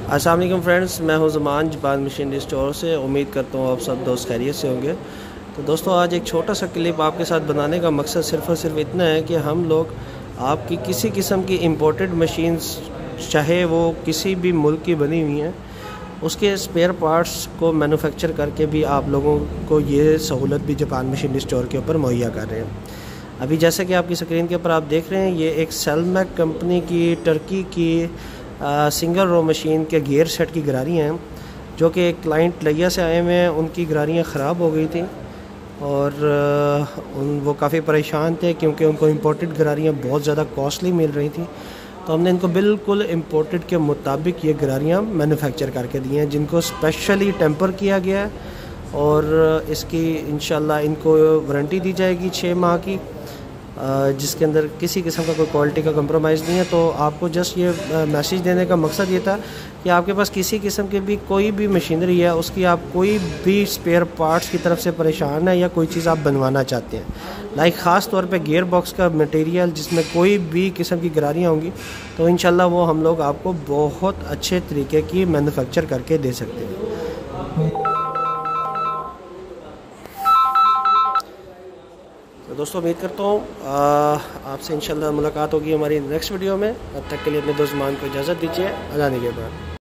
अस्सलाम वालेकुम फ्रेंड्स, मैं हूं ज़मान जापान मशीनरी स्टोर से। उम्मीद करता हूं आप सब दोस्त खैरियत से होंगे। तो दोस्तों, आज एक छोटा सा क्लिप आपके साथ बनाने का मकसद सिर्फ़ और सिर्फ इतना है कि हम लोग आपकी किसी किस्म की इंपोर्टेड मशीन्स, चाहे वो किसी भी मुल्क की बनी हुई हैं, उसके स्पेयर पार्ट्स को मैन्युफैक्चर करके भी आप लोगों को ये सहूलत भी जापान मशीनरी स्टोर के ऊपर मुहैया कर रहे हैं। अभी जैसे कि आपकी स्क्रीन के ऊपर आप देख रहे हैं, ये एक सेलमैक कंपनी की टर्की की सिंगल रो मशीन के गियर सेट की गरारियाँ हैं, जो कि एक क्लाइंट लिया से आए हुए हैं। उनकी गरारियाँ ख़राब हो गई थी और वो काफ़ी परेशान थे क्योंकि उनको इम्पोर्टेड गरारियाँ बहुत ज़्यादा कॉस्टली मिल रही थी। तो हमने इनको बिल्कुल इम्पोर्टेड के मुताबिक ये गरारियाँ मैन्युफैक्चर करके दी हैं, जिनको स्पेशली टेम्पर किया गया है और इसकी इंशाल्लाह इनको वारंटी दी जाएगी 6 माह की, जिसके अंदर किसी किस्म का कोई क्वालिटी का कंप्रोमाइज़ नहीं है। तो आपको जस्ट ये मैसेज देने का मकसद ये था कि आपके पास किसी किस्म की भी कोई भी मशीनरी है, उसकी आप कोई भी स्पेयर पार्ट्स की तरफ से परेशान है या कोई चीज़ आप बनवाना चाहते हैं, लाइक ख़ास तौर पे गियर बॉक्स का मटेरियल जिसमें कोई भी किस्म की गरारियाँ होंगी, तो इंशाल्लाह वो हम लोग आपको बहुत अच्छे तरीके की मैन्युफैक्चर करके दे सकते हैं। तो दोस्तों, उम्मीद करता हूँ आपसे इंशाल्लाह मुलाकात होगी हमारी नेक्स्ट वीडियो में। तब तक के लिए अपने दोस्त मान को इजाज़त दीजिए। अल्लाह के बाद।